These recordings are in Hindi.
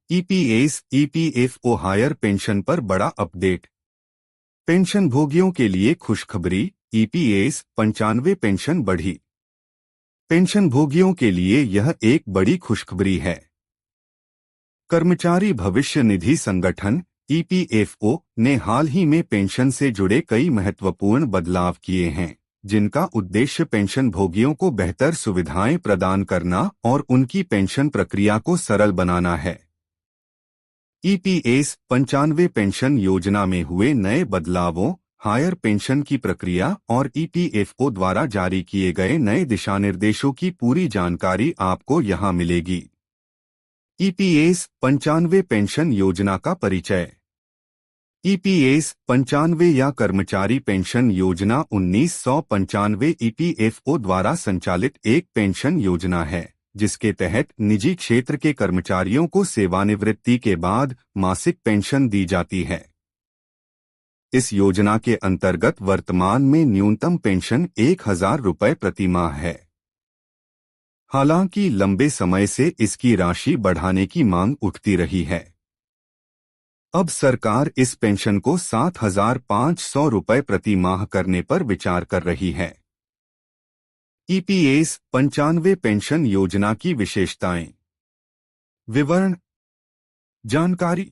ईपीएस ईपीएफओ हायर पेंशन पर बड़ा अपडेट। पेंशन भोगियों के लिए खुशखबरी, ईपीएस 95 पेंशन बढ़ी। पेंशन भोगियों के लिए यह एक बड़ी खुशखबरी है। कर्मचारी भविष्य निधि संगठन ईपीएफओ ने हाल ही में पेंशन से जुड़े कई महत्वपूर्ण बदलाव किए हैं, जिनका उद्देश्य पेंशन भोगियों को बेहतर सुविधाएं प्रदान करना और उनकी पेंशन प्रक्रिया को सरल बनाना है। ईपीएस 95 पेंशन योजना में हुए नए बदलावों, हायर पेंशन की प्रक्रिया और ईपीएफओ द्वारा जारी किए गए नए दिशानिर्देशों की पूरी जानकारी आपको यहां मिलेगी। ईपीएस 95 पेंशन योजना का परिचय। ईपीएस 95 या कर्मचारी पेंशन योजना 1995 ईपीएफओ द्वारा संचालित एक पेंशन योजना है, जिसके तहत निजी क्षेत्र के कर्मचारियों को सेवानिवृत्ति के बाद मासिक पेंशन दी जाती है। इस योजना के अंतर्गत वर्तमान में न्यूनतम पेंशन 1000 रुपये प्रति माह है। हालांकि लंबे समय से इसकी राशि बढ़ाने की मांग उठती रही है। अब सरकार इस पेंशन को 7500 रुपये प्रति माह करने पर विचार कर रही है। ईपीएस 95 पेंशन योजना की विशेषताएं। विवरण। जानकारी।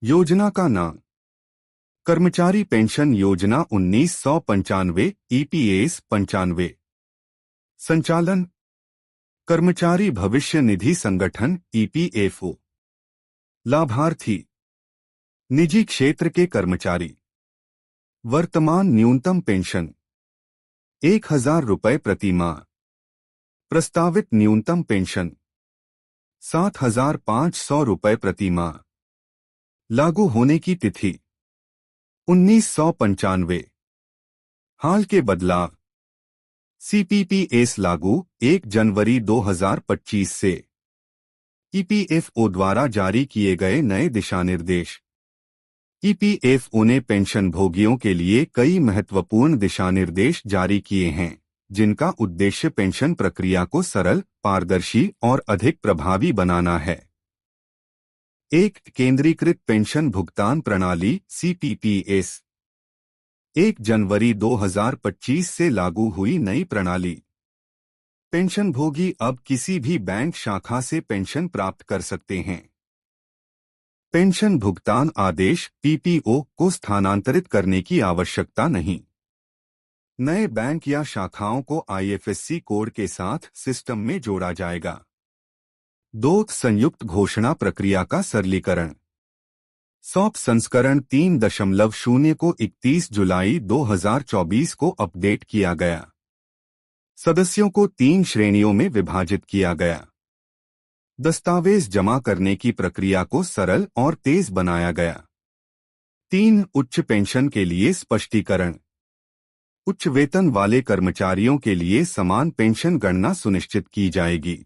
योजना का नाम कर्मचारी पेंशन योजना 1995 ईपीएस 95। संचालन कर्मचारी भविष्य निधि संगठन ईपीएफओ। लाभार्थी निजी क्षेत्र के कर्मचारी। वर्तमान न्यूनतम पेंशन 1000 रुपये प्रति माह। प्रस्तावित न्यूनतम पेंशन 7500 रुपये प्रति माह। लागू होने की तिथि 1995। हाल के बदलाव। सीपीपीएस लागू 1 जनवरी 2025 से। ईपीएफओ द्वारा जारी किए गए नए दिशानिर्देश। ईपीएफओ ने पेंशन भोगियों के लिए कई महत्वपूर्ण दिशानिर्देश जारी किए हैं, जिनका उद्देश्य पेंशन प्रक्रिया को सरल, पारदर्शी और अधिक प्रभावी बनाना है। एक केंद्रीकृत पेंशन भुगतान प्रणाली सीपीपीएस। 1 जनवरी 2025 से लागू हुई नई प्रणाली। पेंशन भोगी अब किसी भी बैंक शाखा से पेंशन प्राप्त कर सकते हैं। पेंशन भुगतान आदेश पीपीओ को स्थानांतरित करने की आवश्यकता नहीं। नए बैंक या शाखाओं को आईएफएससी कोड के साथ सिस्टम में जोड़ा जाएगा। 2 संयुक्त घोषणा प्रक्रिया का सरलीकरण। सॉप संस्करण 3.0 को 31 जुलाई 2024 को अपडेट किया गया। सदस्यों को 3 श्रेणियों में विभाजित किया गया। दस्तावेज जमा करने की प्रक्रिया को सरल और तेज बनाया गया। 3 उच्च पेंशन के लिए स्पष्टीकरण। उच्च वेतन वाले कर्मचारियों के लिए समान पेंशन गणना सुनिश्चित की जाएगी।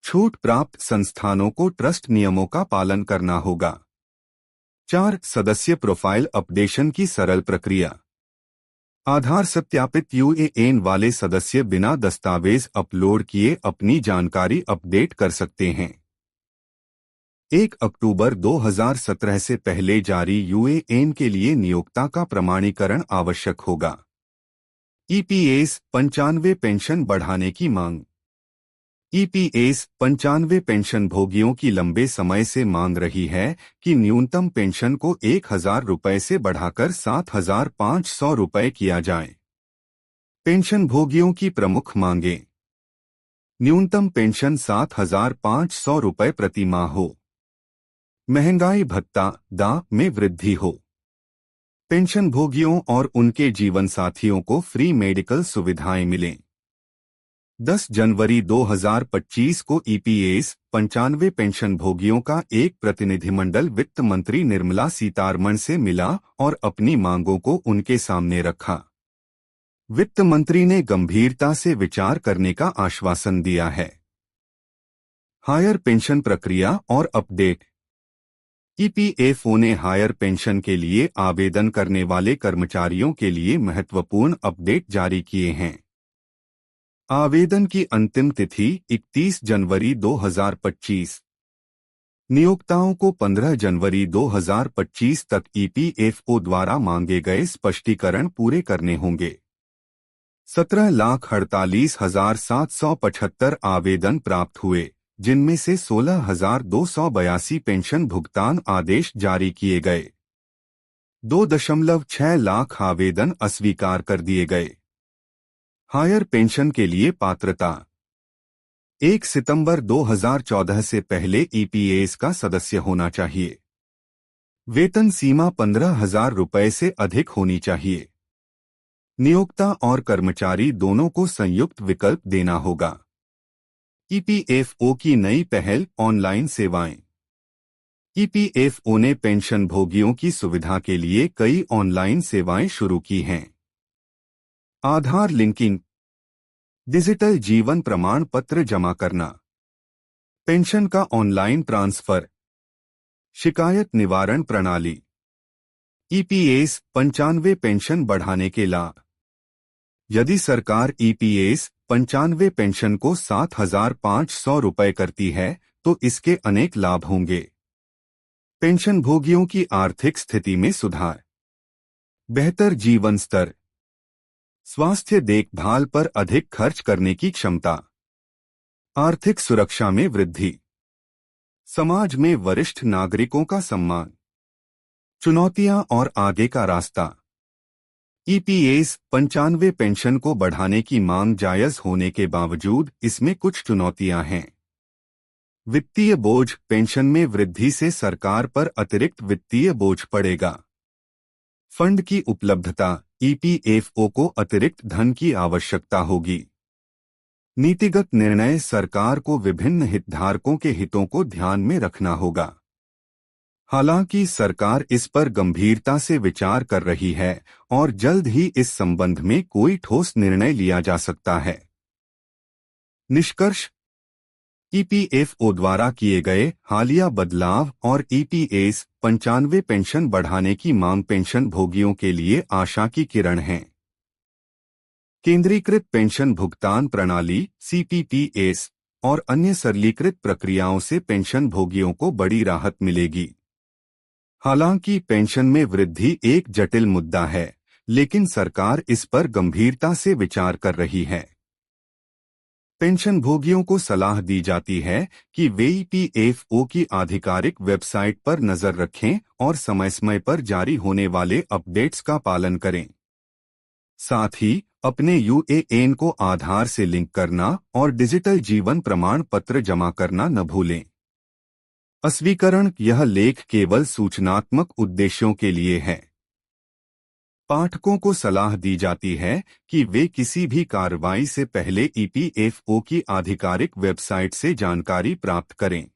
छूट प्राप्त संस्थानों को ट्रस्ट नियमों का पालन करना होगा। 4 सदस्य प्रोफाइल अपडेशन की सरल प्रक्रिया। आधार सत्यापित यूएएन वाले सदस्य बिना दस्तावेज अपलोड किए अपनी जानकारी अपडेट कर सकते हैं। 1 अक्टूबर 2017 से पहले जारी यूएएन के लिए नियोक्ता का प्रमाणीकरण आवश्यक होगा। ईपीएस 95 पेंशन बढ़ाने की मांग। ईपीएस 95 पेंशन भोगियों की लंबे समय से मांग रही है कि न्यूनतम पेंशन को 1000 रुपये से बढ़ाकर 7500 रुपये किया जाए। पेंशन भोगियों की प्रमुख मांगें। न्यूनतम पेंशन 7500 रुपये प्रति माह हो। महंगाई भत्ता दा में वृद्धि हो। पेंशन भोगियों और उनके जीवन साथियों को फ्री मेडिकल सुविधाएं मिलें। 10 जनवरी 2025 को ईपीएस 95 पेंशन भोगियों का एक प्रतिनिधिमंडल वित्त मंत्री निर्मला सीतारमण से मिला और अपनी मांगों को उनके सामने रखा। वित्त मंत्री ने गंभीरता से विचार करने का आश्वासन दिया है। हायर पेंशन प्रक्रिया और अपडेट। ईपीएफओ ने हायर पेंशन के लिए आवेदन करने वाले कर्मचारियों के लिए महत्वपूर्ण अपडेट जारी किए हैं। आवेदन की अंतिम तिथि 31 जनवरी 2025। नियोक्ताओं को 15 जनवरी 2025 तक ईपीएफओ द्वारा मांगे गए स्पष्टीकरण पूरे करने होंगे। 17,48,775 आवेदन प्राप्त हुए, जिनमें से 16,282 पेंशन भुगतान आदेश जारी किए गए। 2.6 लाख आवेदन अस्वीकार कर दिए गए। हायर पेंशन के लिए पात्रता 1 सितंबर 2014 से पहले ईपीएस का सदस्य होना चाहिए। वेतन सीमा 15,000 रुपये से अधिक होनी चाहिए। नियोक्ता और कर्मचारी दोनों को संयुक्त विकल्प देना होगा। ईपीएफओ की नई पहल ऑनलाइन सेवाएं। ईपीएफओ ने पेंशन भोगियों की सुविधा के लिए कई ऑनलाइन सेवाएं शुरू की हैं। आधार लिंकिंग, डिजिटल जीवन प्रमाण पत्र जमा करना, पेंशन का ऑनलाइन ट्रांसफर, शिकायत निवारण प्रणाली। ईपीएस 95 पेंशन बढ़ाने के लाभ। यदि सरकार ईपीएस 95 पेंशन को 7,500 रुपये करती है तो इसके अनेक लाभ होंगे। पेंशन भोगियों की आर्थिक स्थिति में सुधार, बेहतर जीवन स्तर, स्वास्थ्य देखभाल पर अधिक खर्च करने की क्षमता, आर्थिक सुरक्षा में वृद्धि, समाज में वरिष्ठ नागरिकों का सम्मान। चुनौतियां और आगे का रास्ता। ईपीएस 95 पेंशन को बढ़ाने की मांग जायज होने के बावजूद इसमें कुछ चुनौतियां हैं। वित्तीय बोझ, पेंशन में वृद्धि से सरकार पर अतिरिक्त वित्तीय बोझ पड़ेगा। फंड की उपलब्धता, ईपीएफओ को अतिरिक्त धन की आवश्यकता होगी। नीतिगत निर्णय, सरकार को विभिन्न हितधारकों के हितों को ध्यान में रखना होगा। हालांकि सरकार इस पर गंभीरता से विचार कर रही है और जल्द ही इस संबंध में कोई ठोस निर्णय लिया जा सकता है। निष्कर्ष, ईपीएफओ द्वारा किए गए हालिया बदलाव और ईपीएस 95 पेंशन बढ़ाने की मांग पेंशन भोगियों के लिए आशा की किरण है। केंद्रीकृत पेंशन भुगतान प्रणाली सीपीपीएस और अन्य सरलीकृत प्रक्रियाओं से पेंशन भोगियों को बड़ी राहत मिलेगी। हालांकि पेंशन में वृद्धि एक जटिल मुद्दा है, लेकिन सरकार इस पर गंभीरता से विचार कर रही है। पेंशन भोगियों को सलाह दी जाती है कि वे ईपीएफओ की आधिकारिक वेबसाइट पर नजर रखें और समय समय पर जारी होने वाले अपडेट्स का पालन करें। साथ ही अपने यूएएन को आधार से लिंक करना और डिजिटल जीवन प्रमाण पत्र जमा करना न भूलें। अस्वीकरण, यह लेख केवल सूचनात्मक उद्देश्यों के लिए है। पाठकों को सलाह दी जाती है कि वे किसी भी कार्रवाई से पहले ईपीएफओ की आधिकारिक वेबसाइट से जानकारी प्राप्त करें।